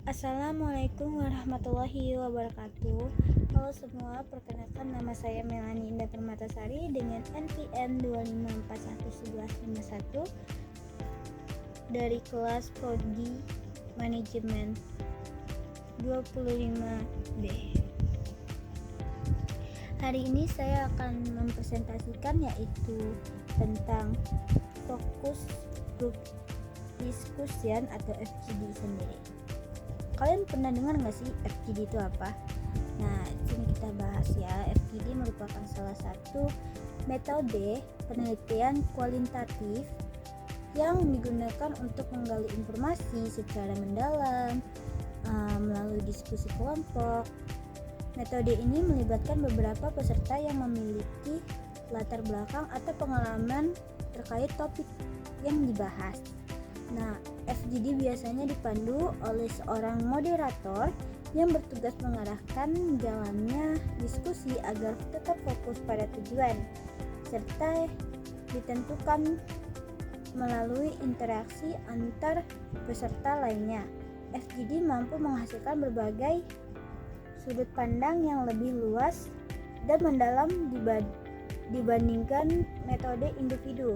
Assalamualaikum warahmatullahi wabarakatuh. Halo semua, perkenalkan nama saya Melanie Indah Permatasari dengan NPM 2541151 dari kelas Prodi Manajemen 25B. Hari ini saya akan mempresentasikan yaitu tentang fokus group discussion atau FGD sendiri. Kalian pernah dengar nggak sih FGD itu apa? Nah, sini kita bahas ya. FGD merupakan salah satu metode penelitian kualitatif yang digunakan untuk menggali informasi secara mendalam melalui diskusi kelompok. Metode ini melibatkan beberapa peserta yang memiliki latar belakang atau pengalaman terkait topik yang dibahas. Nah, FGD biasanya dipandu oleh seorang moderator yang bertugas mengarahkan jalannya diskusi agar tetap fokus pada tujuan, serta ditentukan melalui interaksi antar peserta lainnya. FGD mampu menghasilkan berbagai sudut pandang yang lebih luas dan mendalam dibandingkan metode individu.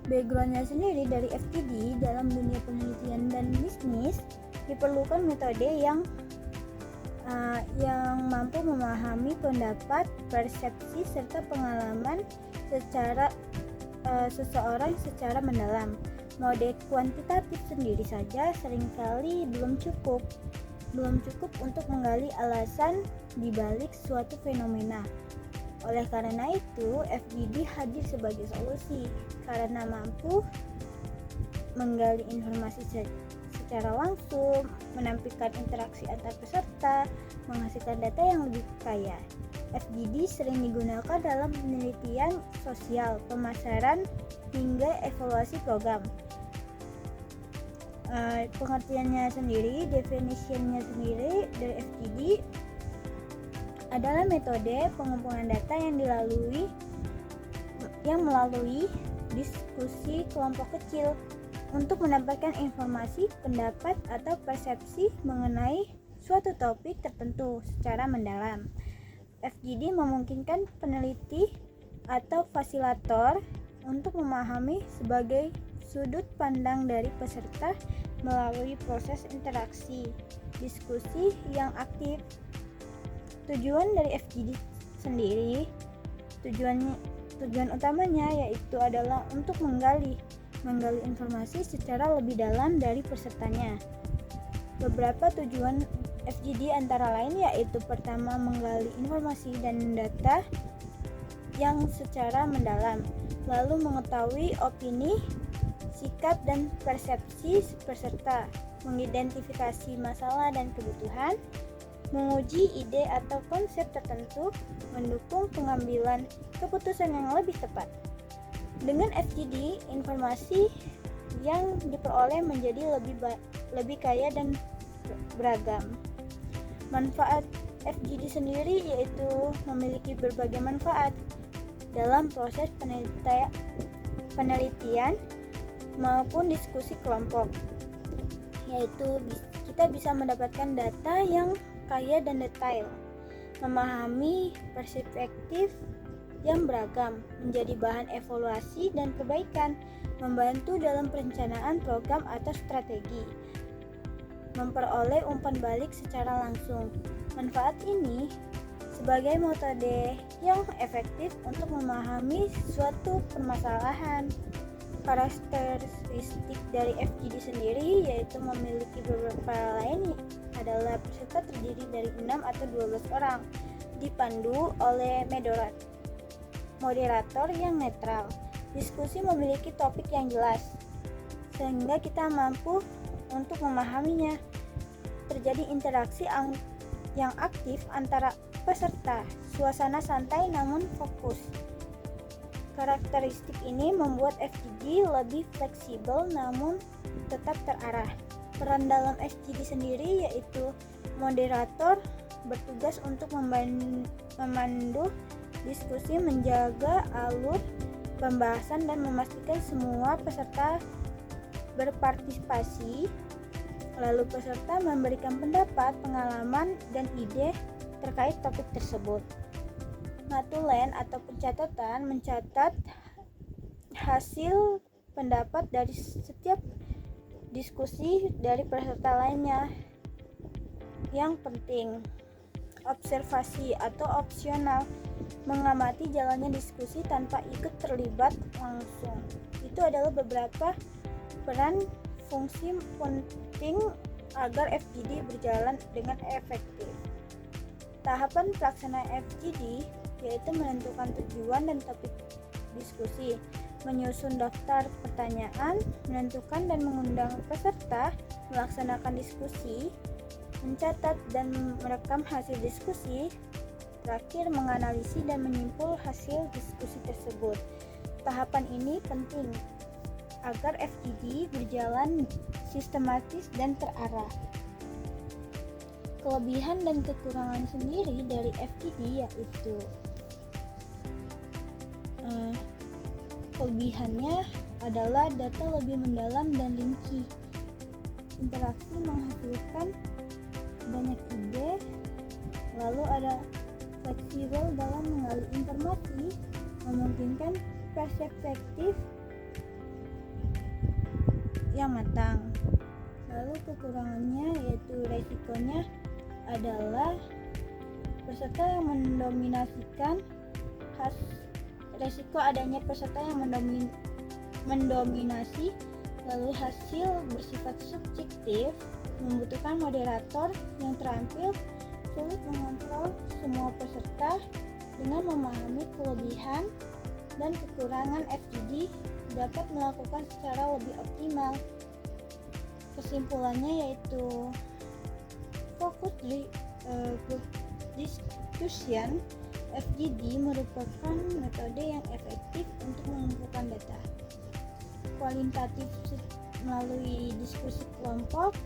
Backgroundnya sendiri dari FGD dalam dunia penelitian dan bisnis diperlukan metode yang mampu memahami pendapat, persepsi serta pengalaman seseorang secara mendalam. Mode kuantitatif sendiri saja seringkali belum cukup untuk menggali alasan dibalik suatu fenomena. Oleh karena itu, FGD hadir sebagai solusi karena mampu menggali informasi secara langsung, menampilkan interaksi antar peserta, menghasilkan data yang lebih kaya. FGD sering digunakan dalam penelitian sosial, pemasaran, hingga evaluasi program. Pengertiannya sendiri, definitionnya sendiri dari FGD adalah metode pengumpulan data yang melalui diskusi kelompok kecil untuk mendapatkan informasi, pendapat, atau persepsi mengenai suatu topik tertentu secara mendalam. FGD memungkinkan peneliti atau fasilitator untuk memahami sebagai sudut pandang dari peserta melalui proses interaksi diskusi yang aktif. Tujuan dari FGD sendiri, tujuan utamanya yaitu adalah untuk menggali informasi secara lebih dalam dari pesertanya. Beberapa tujuan FGD antara lain yaitu pertama, menggali informasi dan data yang secara mendalam, lalu mengetahui opini, sikap dan persepsi peserta, mengidentifikasi masalah dan kebutuhan, menguji ide atau konsep tertentu, mendukung pengambilan keputusan yang lebih tepat. Dengan FGD, informasi yang diperoleh menjadi lebih kaya dan beragam. Manfaat FGD sendiri yaitu memiliki berbagai manfaat dalam proses penelitian maupun diskusi kelompok, yaitu kita bisa mendapatkan data yang kaya dan detail, memahami perspektif yang beragam, menjadi bahan evaluasi dan perbaikan, membantu dalam perencanaan program atau strategi, memperoleh umpan balik secara langsung. Manfaat ini sebagai metode yang efektif untuk memahami suatu permasalahan. Karakteristik dari FGD sendiri yaitu memiliki beberapa lain adalah peserta terdiri dari 6 atau 12 orang, dipandu oleh moderator yang netral. Diskusi memiliki topik yang jelas, sehingga kita mampu untuk memahaminya. Terjadi interaksi yang aktif antara peserta, suasana santai namun fokus. Karakteristik ini membuat FGD lebih fleksibel namun tetap terarah. Peran dalam FGD sendiri yaitu moderator bertugas untuk memandu diskusi, menjaga alur pembahasan dan memastikan semua peserta berpartisipasi. Lalu peserta memberikan pendapat, pengalaman, dan ide terkait topik tersebut. Notulen atau pencatatan mencatat hasil pendapat dari setiap diskusi dari peserta lainnya. Yang penting, observasi atau opsional, mengamati jalannya diskusi tanpa ikut terlibat langsung. Itu adalah beberapa peran fungsi penting agar FGD berjalan dengan efektif. Tahapan pelaksanaan FGD yaitu menentukan tujuan dan topik diskusi, menyusun daftar pertanyaan, menentukan dan mengundang peserta, melaksanakan diskusi, mencatat dan merekam hasil diskusi, terakhir menganalisis dan menyimpul hasil diskusi tersebut. Tahapan ini penting agar FGD berjalan sistematis dan terarah. Kelebihan dan kekurangan sendiri dari FGD yaitu kelebihannya adalah data lebih mendalam dan rinci. Interaksi menghasilkan banyak ide, lalu ada fleksibel dalam menggali informasi, memungkinkan perspektif yang matang. Lalu kekurangannya yaitu resikonya adalah peserta yang mendominasikan resiko adanya peserta yang mendominasi, lalu hasil bersifat subjektif, membutuhkan moderator yang terampil, sulit mengontrol semua peserta. Dengan memahami kelebihan dan kekurangan FGD dapat melakukan secara lebih optimal. Kesimpulannya yaitu fokus group discussion FGD merupakan metode yang efektif untuk mengumpulkan data kualitatif melalui diskusi kelompok.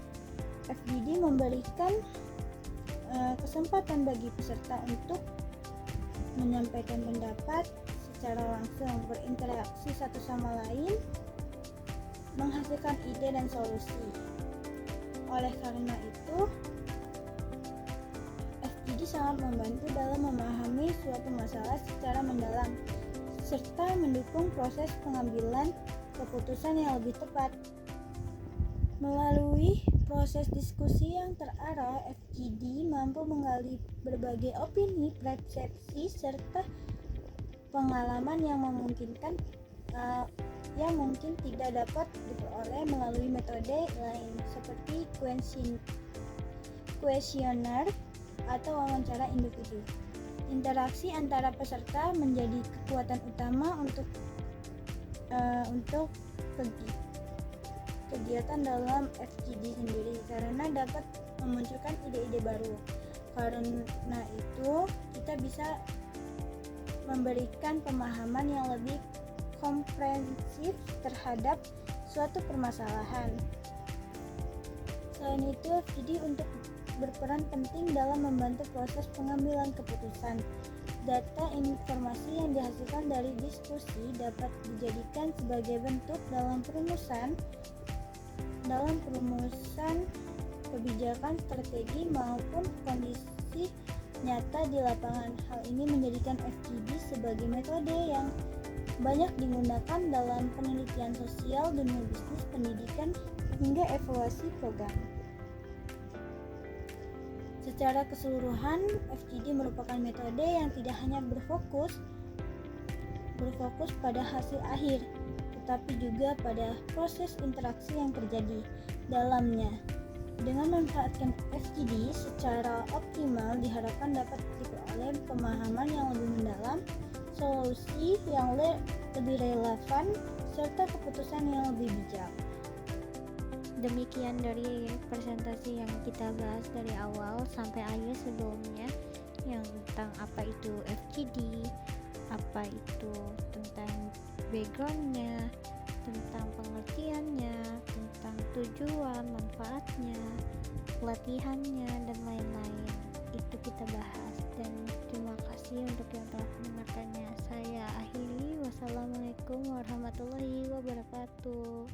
FGD memberikan kesempatan bagi peserta untuk menyampaikan pendapat secara langsung, berinteraksi satu sama lain, menghasilkan ide dan solusi. Oleh karena itu, FGD sangat membantu dalam memahami suatu masalah secara mendalam serta mendukung proses pengambilan keputusan yang lebih tepat. Melalui proses diskusi yang terarah, FGD mampu menggali berbagai opini, persepsi, serta pengalaman yang memungkinkan yang mungkin tidak dapat diperoleh melalui metode lain seperti kuesioner atau wawancara individu. Interaksi antara peserta menjadi kekuatan utama untuk kegiatan dalam FGD sendiri karena dapat memunculkan ide-ide baru. Karena itu kita bisa memberikan pemahaman yang lebih komprehensif terhadap suatu permasalahan. Selain itu, FGD untuk berperan penting dalam membantu proses pengambilan keputusan. Data informasi yang dihasilkan dari diskusi dapat dijadikan sebagai bentuk dalam perumusan kebijakan, strategi maupun kondisi nyata di lapangan. Hal ini menjadikan FGD sebagai metode yang banyak digunakan dalam penelitian sosial, dunia bisnis, pendidikan, hingga evaluasi program. Secara keseluruhan, FGD merupakan metode yang tidak hanya berfokus pada hasil akhir, tetapi juga pada proses interaksi yang terjadi dalamnya. Dengan memanfaatkan FGD secara optimal, diharapkan dapat diperoleh pemahaman yang lebih mendalam, solusi yang lebih relevan, serta keputusan yang lebih bijak. Demikian dari presentasi yang kita bahas dari awal sampai akhir sebelumnya, yang tentang apa itu FGD, apa itu tentang backgroundnya, tentang pengertiannya, tentang tujuan, manfaatnya, pelatihannya, dan lain-lain. Itu kita bahas, dan terima kasih untuk yang telah mendengarkannya. Saya akhiri, wassalamualaikum warahmatullahi wabarakatuh.